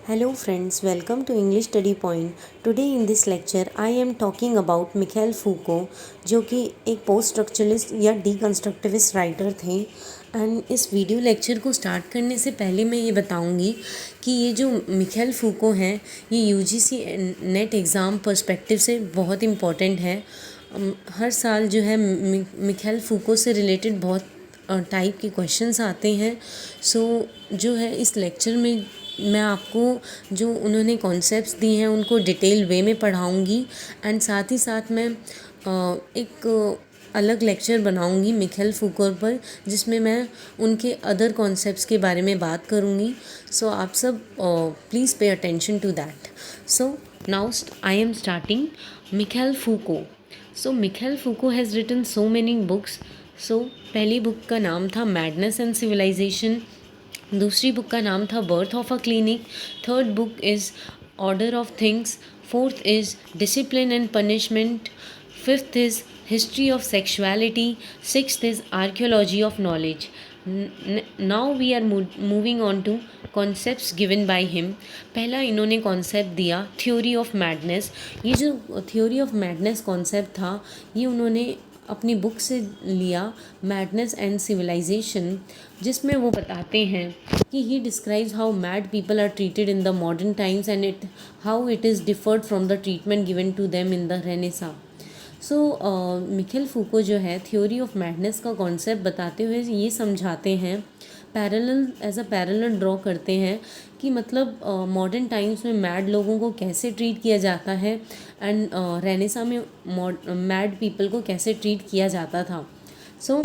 Hello friends, welcome to English Study Point. Today in this lecture I am talking about Michel Foucault, जो कि एक post structuralist या deconstructivist writer थे। And इस video lecture को start करने से पहले मैं ये बताऊंगी कि ये जो मिखेल फूको हैं ये यूजीसी नेट एग्ज़ाम पर्सपेक्टिव से बहुत इम्पॉर्टेंट है। हर साल जो है मिखेल फूको से रिलेटेड बहुत टाइप के क्वेश्चंस आते हैं। सो जो है इस लेक्चर में मैं आपको जो उन्होंने कॉन्सेप्ट्स दिए हैं उनको डिटेल वे में पढ़ाऊँगी एंड साथ ही साथ मैं एक अलग लेक्चर बनाऊँगी मिखेल फूको पर, जिसमें मैं उनके अदर कॉन्सेप्ट्स के बारे में बात करूँगी। सो आप सब please pay attention to that. So now I am starting Michel Foucault. So Michel Foucault has written so many books. सो पहली बुक का नाम था मैडनेस एंड सिविलाइजेशन, दूसरी बुक का नाम था birth of a clinic, third book is order of things, fourth is discipline and punishment, fifth is history of sexuality, sixth is archaeology of knowledge. Now we are moving on to concepts given by him. पहला इन्होंने concept दिया theory of madness. ये जो theory of madness concept था ये उन्होंने अपनी book से लिया मैडनेस एंड सिविलाइजेशन, जिसमें वो बताते हैं कि he describes how mad people are treated in the modern times and how it is differed from the treatment given to them in the renaissance. So Michel Foucault जो है theory of madness का concept बताते हुए ये समझाते हैं, parallel as a parallel draw करते हैं कि मतलब मॉडर्न टाइम्स में मैड लोगों को कैसे ट्रीट किया जाता है एंड रेनेसा में मैड पीपल को कैसे ट्रीट किया जाता था। So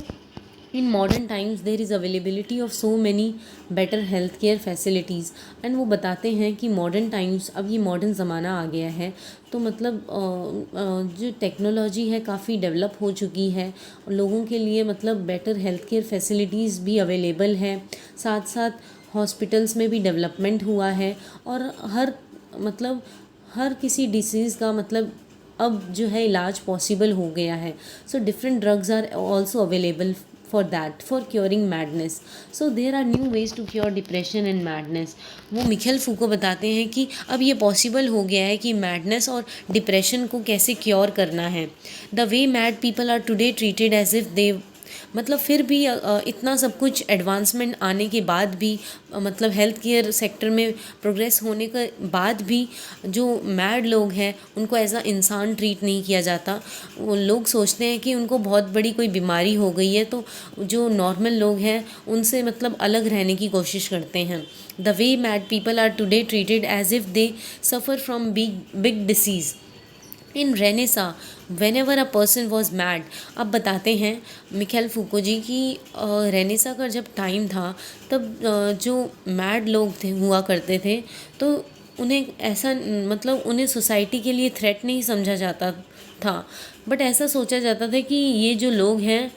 in modern times there is availability of so many better health care facilities. And वो बताते हैं कि मॉडर्न टाइम्स, अब ये मॉडर्न ज़माना आ गया है तो मतलब जो टेक्नोलॉजी है काफ़ी डेवलप हो चुकी है, लोगों के लिए मतलब बेटर हेल्थ केयर फैसिलिटीज़ भी अवेलेबल है, साथ साथ हॉस्पिटल्स में भी डेवलपमेंट हुआ है और हर किसी डिसीज़ का मतलब अब जो है इलाज पॉसिबल हो गया है। So different drugs are also available for curing madness. So there are new ways to cure depression and madness. वो मिखेल फूको बताते हैं कि अब ये पॉसिबल हो गया है कि मैडनेस और डिप्रेशन को कैसे क्योर करना है। The way mad people are today treated as if they, मतलब फिर भी इतना सब कुछ एडवांसमेंट आने के बाद भी मतलब हेल्थ केयर सेक्टर में प्रोग्रेस होने के बाद भी जो मैड लोग हैं उनको एज अ इंसान ट्रीट नहीं किया जाता। वो लोग सोचते हैं कि उनको बहुत बड़ी कोई बीमारी हो गई है तो जो नॉर्मल लोग हैं उनसे मतलब अलग रहने की कोशिश करते हैं। The way mad people are today treated as if they suffer from big disease in renaissance whenever a person was mad. अब बताते हैं मिखेल फूको जी की रेनेसा का जब टाइम था तब जो मैड लोग थे हुआ करते थे तो उन्हें ऐसा मतलब उन्हें सोसाइटी के लिए थ्रेट नहीं समझा जाता था, बट ऐसा सोचा जाता था कि ये जो लोग हैं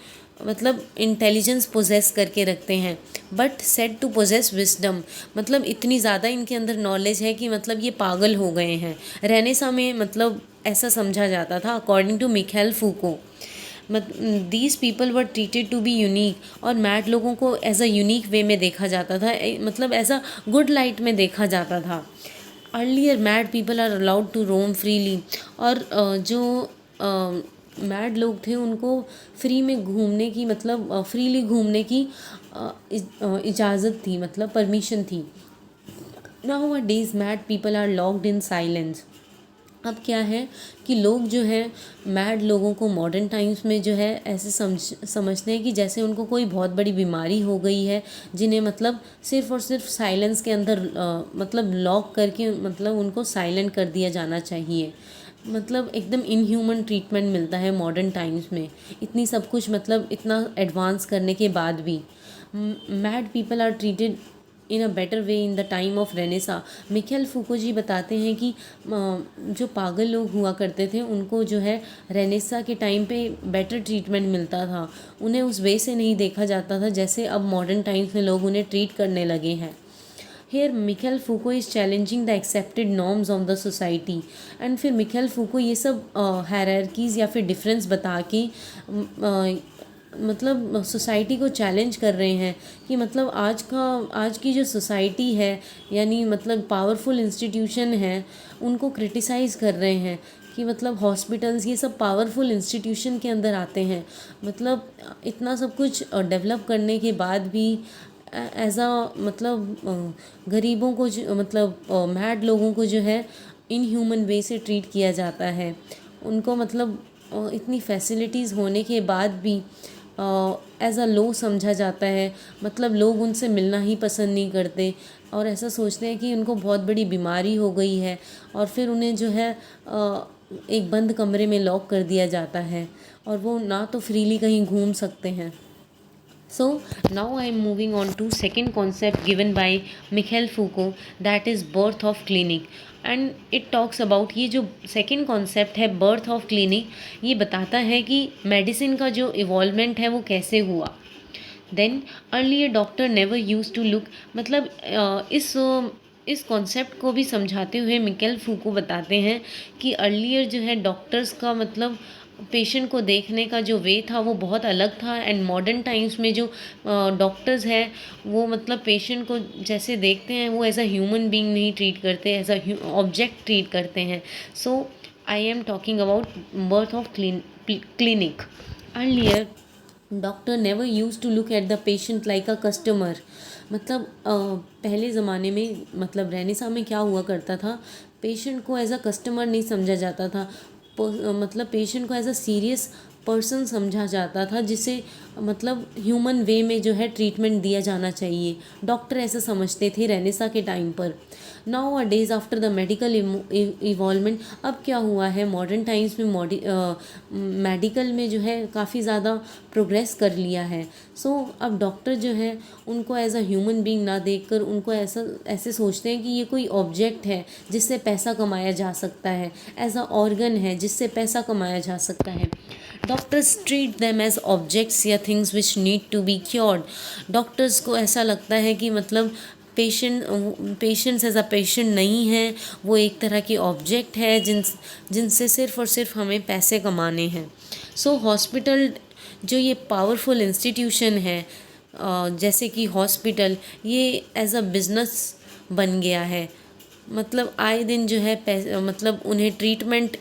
मतलब इंटेलिजेंस पोजेस करके रखते हैं, but said to possess wisdom, मतलब इतनी ज़्यादा इनके अंदर नॉलेज है कि मतलब ये पागल हो गए हैं। रेनेसा में मतलब ऐसा समझा जाता था according to Michel Foucault. These people were treated to be unique, और मैड लोगों को एज अ यूनिक वे में देखा जाता था, मतलब एज अ गुड लाइट में देखा जाता था। Earlier mad people are allowed to roam freely, और जो मैड लोग थे उनको फ्री में घूमने की मतलब फ्रीली घूमने की इजाज़त थी, मतलब परमिशन थी। Nowadays mad people are locked in silence. अब क्या है कि लोग जो हैं मैड लोगों को मॉडर्न टाइम्स में जो है ऐसे समझते हैं कि जैसे उनको कोई बहुत बड़ी बीमारी हो गई है, जिन्हें मतलब सिर्फ़ और सिर्फ साइलेंस के अंदर मतलब लॉक करके मतलब उनको साइलेंट कर दिया जाना चाहिए। मतलब एकदम इनह्यूमन ट्रीटमेंट मिलता है मॉडर्न टाइम्स में, इतनी सब कुछ मतलब इतना एडवांस करने के बाद भी। Mad people are treated in a better way in the time of renaissance. Michel Foucault ji बताते हैं कि जो पागल लोग हुआ करते थे उनको जो है रेनेसा के टाइम पे बेटर ट्रीटमेंट मिलता था, उन्हें उस वे से नहीं देखा जाता था जैसे अब मॉडर्न टाइम्स में लोग उन्हें ट्रीट करने लगे हैं। Here Michel Foucault is challenging the accepted norms of the society. And फिर मिखेल फूको ये सब हायरार्कीज़ या फिर डिफरेंस बता के मतलब सोसाइटी को चैलेंज कर रहे हैं कि मतलब आज की जो सोसाइटी है, यानी मतलब पावरफुल इंस्टीट्यूशन है, उनको क्रिटिसाइज़ कर रहे हैं कि मतलब हॉस्पिटल्स ये सब पावरफुल इंस्टीट्यूशन के अंदर आते हैं। मतलब इतना सब कुछ डेवलप करने के बाद भी एज अ मतलब गरीबों को मतलब मैड लोगों को जो है इन ह्यूमन वे से ट्रीट किया जाता है। उनको मतलब इतनी फैसिलिटीज़ होने के बाद भी एज अ लो समझा जाता है। मतलब लोग उनसे मिलना ही पसंद नहीं करते और ऐसा सोचते हैं कि उनको बहुत बड़ी बीमारी हो गई है, और फिर उन्हें जो है एक बंद कमरे में लॉक कर दिया जाता है और वो ना तो फ्रीली कहीं घूम सकते हैं। So now I am moving on to second concept given by Michael Foucault, that is birth of clinic. And it talks about, ये जो सेकेंड कॉन्सेप्ट है बर्थ ऑफ क्लिनिक, ये बताता है कि मेडिसिन का जो इवॉल्वमेंट है वो कैसे हुआ। Then earlier doctor never use to look, मतलब इस कॉन्सेप्ट को भी समझाते हुए मिकेल फूको बताते हैं कि अर्लियर जो है डॉक्टर्स का मतलब पेशेंट को देखने का जो वे था वो बहुत अलग था। एंड मॉडर्न टाइम्स में जो डॉक्टर्स हैं वो मतलब पेशेंट को जैसे देखते हैं वो एज अ ह्यूमन बीइंग नहीं ट्रीट करते, एज अ ऑब्जेक्ट ट्रीट करते हैं। So I am talking about birth of clinic. Earlier doctor never use to look at the patient like a customer. मतलब पहले ज़माने में मतलब रेनेसा में क्या हुआ करता था, पेशेंट को एज अ कस्टमर नहीं समझा जाता था। मतलब पेशेंट को एज अ सीरियस पर्सन समझा जाता था, जिसे मतलब ह्यूमन वे में जो है ट्रीटमेंट दिया जाना चाहिए। डॉक्टर ऐसा समझते थे रेनेसा के टाइम पर। Now a days after the medical involvement, अब क्या हुआ है मॉडर्न टाइम्स में मेडिकल में जो है काफ़ी ज़्यादा प्रोग्रेस कर लिया है। सो अब डॉक्टर जो है उनको एज अ ह्यूमन बीइंग ना देखकर उनको ऐसे सोचते हैं कि ये कोई ऑब्जेक्ट है जिससे पैसा कमाया जा सकता है, एज अ ऑर्गन है जिससे पैसा कमाया जा सकता है। Doctors treat them as objects या things which need to be cured. Doctors को ऐसा लगता है कि मतलब पेशेंट्स एज अ पेशेंट नहीं है, वो एक तरह की ऑब्जेक्ट है जिनसे सिर्फ और सिर्फ हमें पैसे कमाने हैं। सो हॉस्पिटल जो ये पावरफुल इंस्टीट्यूशन है, जैसे कि हॉस्पिटल, ये एज अ बिज़नेस बन गया है। मतलब आए दिन जो है मतलब उन्हें ट्रीटमेंट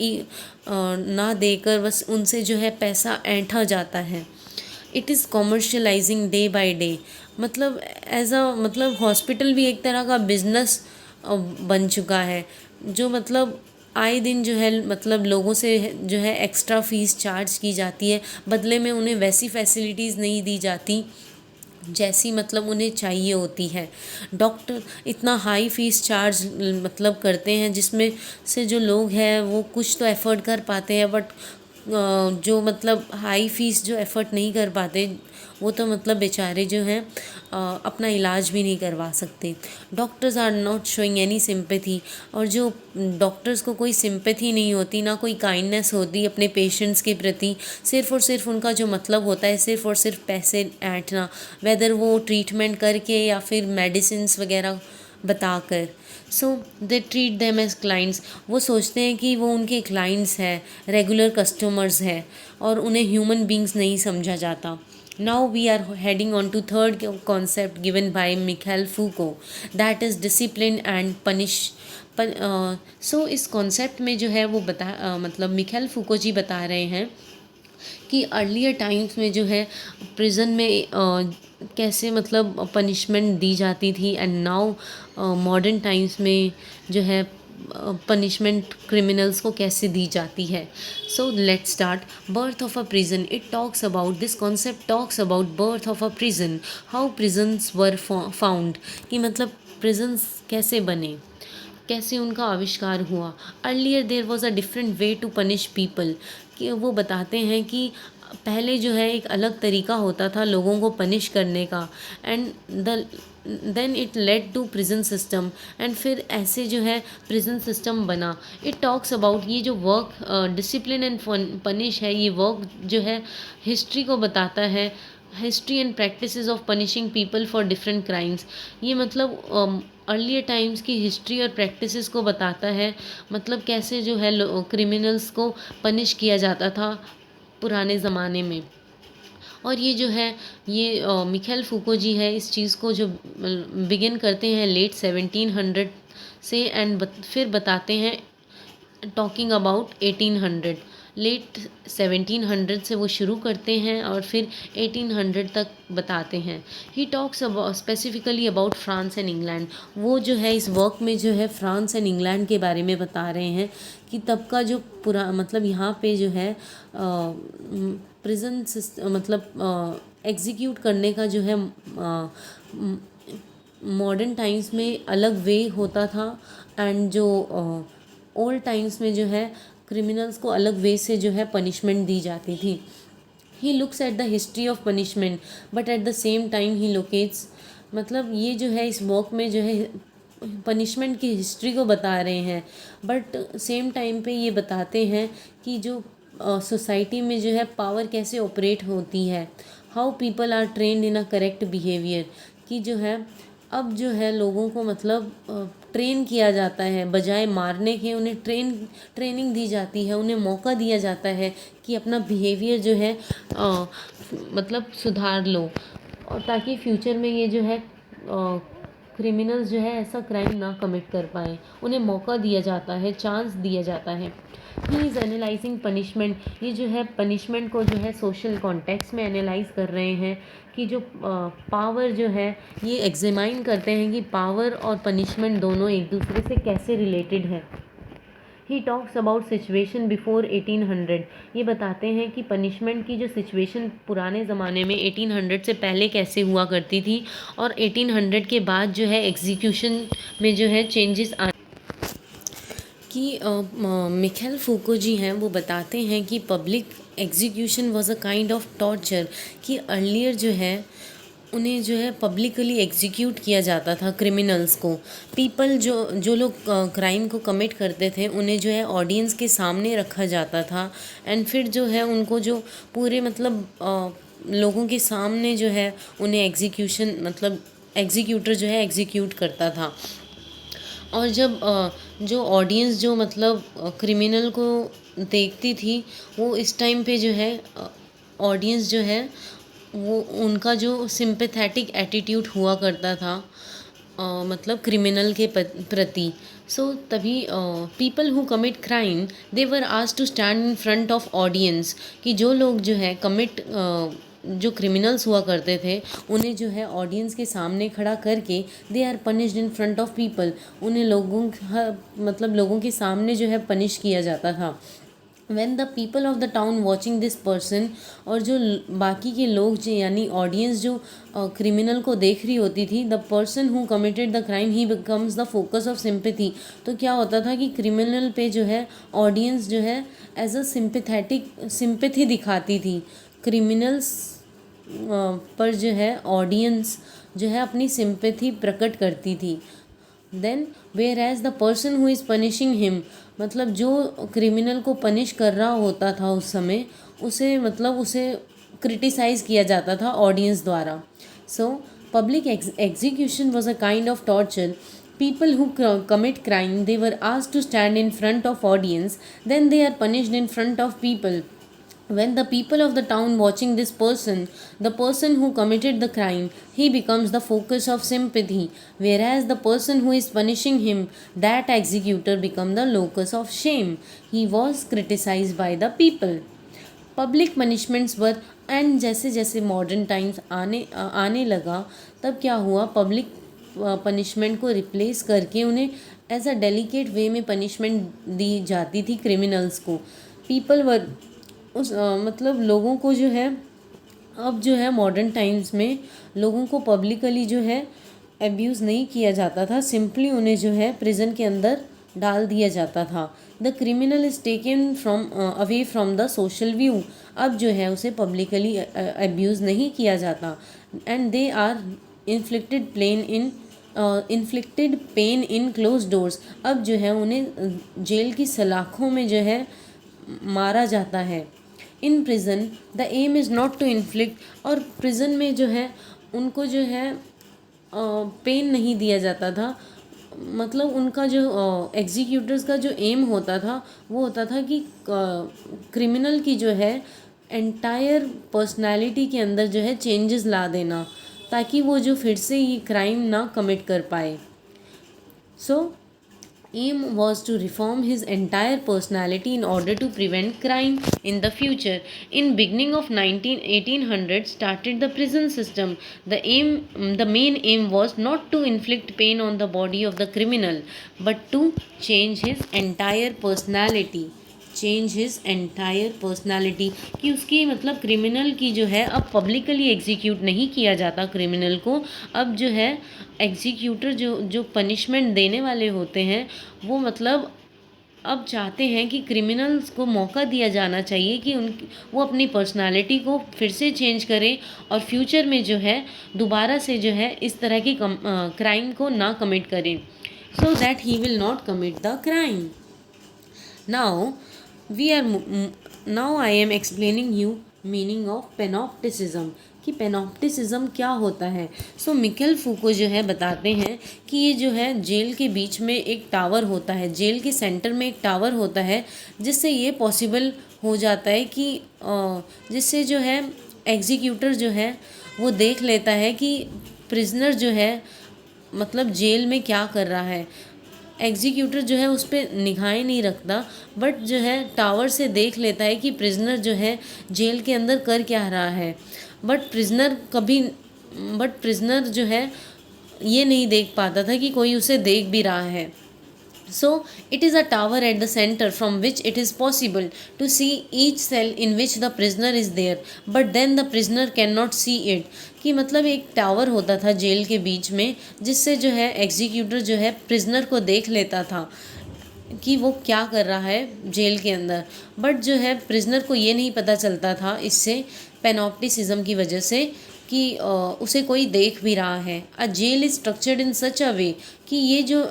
ना देकर बस उनसे जो है पैसा ऐंठा जाता है। It is commercialising day by day. मतलब एज अ मतलब हॉस्पिटल भी एक तरह का बिजनेस बन चुका है, जो मतलब आए दिन जो है मतलब लोगों से जो है एक्स्ट्रा फीस चार्ज की जाती है, बदले में उन्हें वैसी फैसिलिटीज़ नहीं दी जाती जैसी मतलब उन्हें चाहिए होती है। डॉक्टर इतना हाई फीस चार्ज मतलब करते हैं जिसमें से जो लोग हैं वो कुछ तो एफर्ट कर पाते हैं, बट जो मतलब हाई फीस जो एफर्ट नहीं कर पाते वो तो मतलब बेचारे जो हैं अपना इलाज भी नहीं करवा सकते। Doctors are not showing any sympathy, और जो डॉक्टर्स को कोई सिंपैथी नहीं होती, ना कोई काइंडनेस होती अपने पेशेंट्स के प्रति। सिर्फ़ और सिर्फ उनका जो मतलब होता है सिर्फ़ और सिर्फ पैसे ऐंठना, वेदर वो ट्रीटमेंट करके या फिर मेडिसिन्स वगैरह बताकर। So they treat them as clients. वो सोचते हैं कि वो उनके क्लाइंट्स हैं, रेगुलर कस्टमर्स हैं, और उन्हें ह्यूमन बींग्स नहीं समझा जाता। Now we are heading on to third concept given by Mikhail Foucault, that is discipline and punish. So इस कॉन्सेप्ट में जो है वो मतलब मिखाइल फूको जी बता रहे हैं कि अर्लियर टाइम्स में जो है प्रिजन में कैसे मतलब पनिशमेंट दी जाती थी, एंड नाउ मॉडर्न टाइम्स में जो है पनिशमेंट क्रिमिनल्स को कैसे दी जाती है। So let's start. Birth of a prison, it talks about, this concept talks about birth of a prison, how prisons were found, कि मतलब प्रिजन्स कैसे बने, कैसे उनका आविष्कार हुआ। Earlier there was a different way to punish people, कि वो बताते हैं कि पहले जो है एक अलग तरीका होता था लोगों को पनिश करने का, and then it led to prison system, and फिर ऐसे जो है प्रिजन सिस्टम बना। इट टॉक्स अबाउट, ये जो वर्क डिसिप्लिन एंड पनिश है, ये वर्क जो है हिस्ट्री को बताता है, history and practices of punishing people for different crimes. ये मतलब अर्लियर टाइम्स की हिस्ट्री और प्रैक्टिसेस को बताता है, मतलब कैसे जो है क्रिमिनल्स को पनिश किया जाता था पुराने ज़माने में। और ये जो है ये मिखेल फूको जी है, इस चीज़ को जो बिगिन करते हैं लेट 1700 से एंड फिर बताते हैं टॉकिंग अबाउट 1800। लेट 1700 से वो शुरू करते हैं और फिर 1800 तक बताते हैं। He talks about specifically about France and England. वो जो है इस वर्क में जो है फ्रांस एंड इंग्लैंड के बारे में बता रहे हैं कि तब का जो पूरा मतलब यहाँ पे जो है प्रिजन मतलब एग्जीक्यूट करने का जो है मॉडर्न टाइम्स में अलग वे होता था एंड जो ओल्ड टाइम्स में जो है क्रिमिनल्स को अलग वे से जो है पनिशमेंट दी जाती थी। He looks at the history of punishment but at the same time he locates, मतलब ये जो है इस वर्क में जो है पनिशमेंट की हिस्ट्री को बता रहे हैं बट सेम टाइम पे ये बताते हैं कि जो सोसाइटी में जो है पावर कैसे ऑपरेट होती है, how people are trained in a correct behaviour, कि जो है अब जो है लोगों को मतलब ट्रेन किया जाता है, बजाय मारने के उन्हें ट्रेनिंग दी जाती है, उन्हें मौका दिया जाता है कि अपना बिहेवियर जो है मतलब सुधार लो, और ताकि फ्यूचर में ये जो है क्रिमिनल्स जो है ऐसा क्राइम ना कमिट कर पाए, उन्हें मौका दिया जाता है, चांस दिया जाता है। ही इज़ एनालाइजिंग पनिशमेंट, ये जो है पनिशमेंट को जो है सोशल कॉन्टेक्स्ट में एनालाइज कर रहे हैं कि जो पावर जो है ये एग्जामाइन करते हैं कि पावर और पनिशमेंट दोनों एक दूसरे से कैसे रिलेटेड है। He talks about situation before 1800, ये बताते हैं कि पनिशमेंट की जो सिचुएशन पुराने ज़माने में 1800 से पहले कैसे हुआ करती थी और 1800 के बाद जो है एग्जीक्यूशन में जो है चेंजेस आ कि मिखेल फूको जी हैं वो बताते हैं कि public execution was a kind of torture, कि अर्लियर जो है उन्हें जो है पब्लिकली एग्जीक्यूट किया जाता था क्रिमिनल्स को। पीपल जो जो लोग क्राइम को कमिट करते थे उन्हें जो है ऑडियंस के सामने रखा जाता था एंड फिर जो है उनको जो पूरे मतलब लोगों के सामने जो है उन्हें एग्जीक्यूशन मतलब एग्जीक्यूटर जो है एग्जीक्यूट करता था। और जब जो ऑडियंस जो मतलब क्रिमिनल को देखती थी वो इस टाइम पे जो है ऑडियंस जो है वो उनका जो सिंपैथेटिक एटीट्यूड हुआ करता था मतलब क्रिमिनल के प्रति। सो तभी people who commit crime they were asked to stand in front of audience, कि जो लोग जो है कमिट जो क्रिमिनल्स हुआ करते थे उन्हें जो है ऑडियंस के सामने खड़ा करके they are punished in front of people, उन्हें लोगों मतलब लोगों के सामने जो है पनिश किया जाता था। when the people of the town watching this person, और जो बाकी के लोग जो यानी ऑडियंस जो क्रिमिनल को देख रही होती थी, the person who committed the crime he becomes the focus of sympathy. तो क्या होता था कि क्रिमिनल पे जो है ऑडियंस जो है एज अ सिंपैथी दिखाती थी, क्रिमिनल्स पर जो है ऑडियंस जो है अपनी सिंपैथी प्रकट करती थी। Then whereas the person who is punishing him, मतलब जो क्रिमिनल को पनिश कर रहा होता था उस समय उसे मतलब उसे क्रिटिसाइज़ किया जाता था ऑडियंस द्वारा। So public execution was a kind of torture. People who commit crime they were asked to stand in front of audience, then they are punished in front of people. When the people of the town watching this person, the person who committed the crime, he becomes the focus of sympathy, whereas the person who is punishing him, that executor, become the locus of shame. He was criticized by the people. Public punishments were, and जैसे जैसे modern times आने लगा तब क्या हुआ, public punishment को replace करके उन्हें एज अ डेलिकेट वे में पनिशमेंट दी जाती थी क्रिमिनल्स को। पीपल वर उस मतलब लोगों को जो है अब जो है मॉडर्न टाइम्स में लोगों को पब्लिकली जो है एब्यूज़ नहीं किया जाता था, सिंपली उन्हें जो है प्रिजन के अंदर डाल दिया जाता था। The criminal is taken from away from the social view, अब जो है उसे पब्लिकली एब्यूज़ नहीं किया जाता and they are inflicted pain in close doors, अब जो है उन्हें जेल की सलाखों में जो है मारा जाता है। In prison the aim is not to inflict, और प्रिजन में जो है उनको जो है पेन नहीं दिया जाता था, मतलब उनका जो एग्जीक्यूटर्स का जो एम होता था वो होता था कि क्रिमिनल की जो है एंटायर पर्सनालिटी के अंदर जो है चेंजेस ला देना, ताकि वो जो फिर से ये क्राइम ना कमिट कर पाए। सो aim was to reform his entire personality in order to prevent crime in the future. In beginning of 1800 started the prison system. The main aim was not to inflict pain on the body of the criminal, but to change his entire personality. Change his entire personality, कि उसकी मतलब criminal की जो है अब publicly execute नहीं किया जाता क्रिमिनल को। अब जो है एग्जीक्यूटर जो पनिशमेंट देने वाले होते हैं वो मतलब अब चाहते हैं कि क्रिमिनल्स को मौका दिया जाना चाहिए कि वो अपनी पर्सनालिटी को फिर से चेंज करें और फ्यूचर में जो है दोबारा से जो है इस तरह की क्राइम को ना कमिट करें, so that he will not commit the crime. Now I am explaining you meaning of panopticism, कि पेनॉप्टिसिज्म क्या होता है। सो मिकेल फूको जो है बताते हैं कि ये जो है जेल के बीच में एक टावर होता है, जेल के सेंटर में एक टावर होता है, जिससे ये पॉसिबल हो जाता है कि जिससे जो है एग्जीक्यूटर जो है वो देख लेता है कि प्रिजनर जो है मतलब जेल में क्या कर रहा है। एग्जीक्यूटर जो है उस पर निगाहें नहीं रखता, बट जो है टावर से देख लेता है कि प्रिजनर जो है जेल के अंदर कर क्या रहा है। बट प्रिजनर जो है ये नहीं देख पाता था कि कोई उसे देख भी रहा है। So it is a tower at the center from which it is possible to see each cell in which the prisoner is there, but then the prisoner cannot see it। कि मतलब एक टावर होता था jail के बीच में, जिससे जो है एग्जीक्यूटर जो है प्रिजनर को देख लेता था कि वो क्या कर रहा है जेल के अंदर, बट जो है प्रिजनर को ये नहीं पता चलता था इससे पेनॉप्टिसिज्म की वजह से कि उसे कोई देख भी रहा है। अ जेल इज स्ट्रक्चर्ड इन सच अ वे, कि ये जो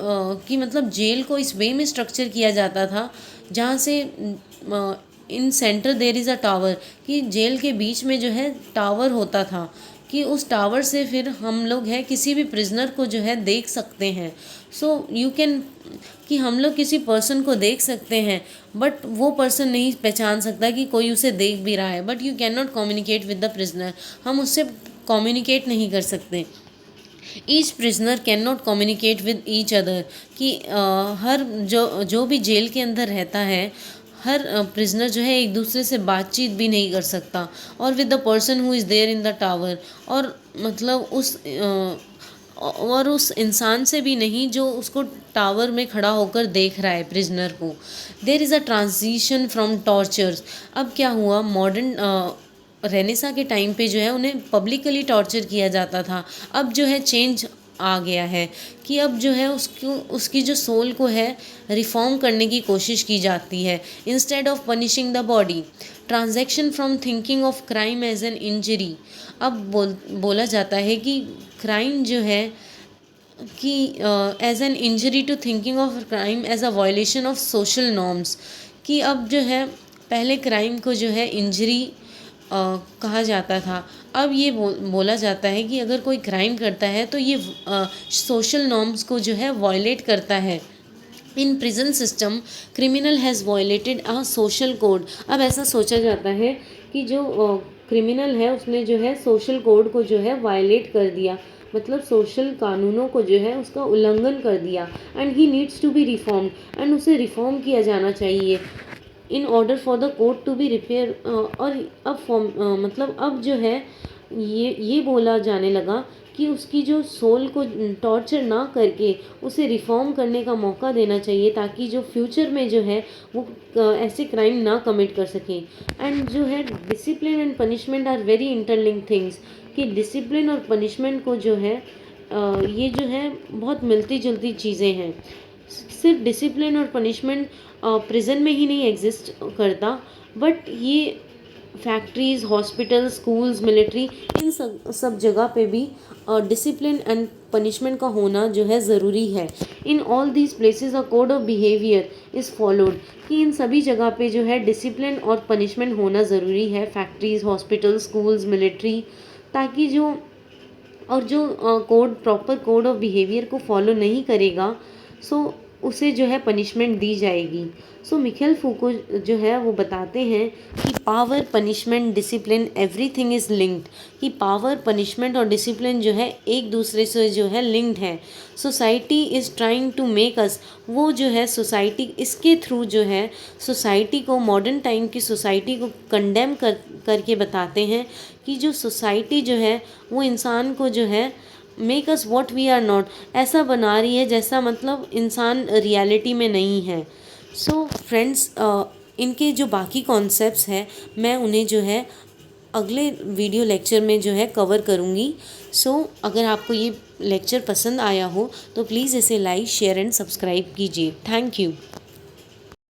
कि मतलब जेल को इस वे में स्ट्रक्चर किया जाता था जहाँ से in center there is a tower, कि जेल के बीच में जो है टावर होता था, कि उस टावर से फिर हम लोग है किसी भी प्रिजनर को जो है देख सकते हैं। सो यू कैन, कि हम लोग किसी पर्सन को देख सकते हैं बट वो पर्सन नहीं पहचान सकता कि कोई उसे देख भी रहा है, but you can not communicate with the prisoner, हम उससे कम्युनिकेट नहीं कर सकते। Each prisoner can not communicate with each other, कि हर जो भी जेल के अंदर रहता है हर प्रिजनर जो है एक दूसरे से बातचीत भी नहीं कर सकता, और with the person who is there in the tower, और मतलब उस इंसान से भी नहीं जो उसको टावर में खड़ा होकर देख रहा है प्रिजनर को। There is a transition from tortures. अब क्या हुआ, मॉडर्न रेनेसा के टाइम पे जो है उन्हें पब्लिकली टॉर्चर किया जाता था, अब जो है चेंज आ गया है कि अब जो है उसकी जो सोल को है रिफॉर्म करने की कोशिश की जाती है instead of punishing the body. Transaction from thinking of crime as an injury. अब बोला जाता है कि क्राइम जो है कि as an injury to thinking of crime as a violation of social norms, कि अब जो है पहले क्राइम को जो है इंजरी कहा जाता था, अब ये बोला जाता है कि अगर कोई क्राइम करता है तो ये सोशल नॉर्म्स को जो है वायलेट करता है। In prison system criminal has violated a social code. अब ऐसा सोचा जाता है कि जो क्रिमिनल है उसने जो है सोशल कोड को जो है वायलेट कर दिया, मतलब सोशल कानूनों को जो है उसका उल्लंघन कर दिया, and he needs to be reformed, and उसे रिफॉर्म किया जाना चाहिए in order for the code to be repair. और अब मतलब अब जो है ये बोला जाने लगा कि उसकी जो सोल को टॉर्चर ना करके उसे रिफॉर्म करने का मौका देना चाहिए, ताकि जो फ्यूचर में जो है वो ऐसे क्राइम ना कमिट कर सकें। एंड जो है discipline and punishment are very interlinked things, कि डिसिप्लिन और पनिशमेंट को जो है ये जो है बहुत मिलती जुलती चीज़ें हैं। सिर्फ डिसिप्लिन और पनिशमेंट प्रिजन में ही नहीं एग्जिस्ट करता, बट ये फैक्ट्रीज़, हॉस्पिटल, स्कूल्स, मिलिट्री, इन सब जगह पे भी डिसिप्लिन एंड पनिशमेंट का होना जो है ज़रूरी है। In all these places a code of behaviour is followed, कि इन सभी जगह पे जो है डिसिप्लिन और पनिशमेंट होना ज़रूरी है, फैक्ट्रीज़, हॉस्पिटल, स्कूल्स, मिलिट्री, ताकि जो प्रॉपर कोड ऑफ बिहेवियर को फॉलो नहीं करेगा, सो उसे जो है पनिशमेंट दी जाएगी। सो मिखेल फूको जो है वो बताते हैं कि power, punishment, discipline, everything is linked, कि पावर, पनिशमेंट और डिसिप्लिन जो है एक दूसरे से जो है लिंक्ड है। Society is trying to make us, वो जो है सोसाइटी इसके थ्रू जो है सोसाइटी को, मॉडर्न टाइम की सोसाइटी को कंडेम करके बताते हैं कि जो सोसाइटी जो है वो इंसान को जो है make us what we are not, ऐसा बना रही है जैसा मतलब इंसान रियलिटी में नहीं है। सो फ्रेंड्स, इनके जो बाकी कॉन्सेप्ट्स हैं मैं उन्हें जो है अगले वीडियो लेक्चर में जो है कवर करूँगी। सो अगर आपको ये लेक्चर पसंद आया हो तो प्लीज़ इसे लाइक, शेयर एंड सब्सक्राइब कीजिए। Thank you.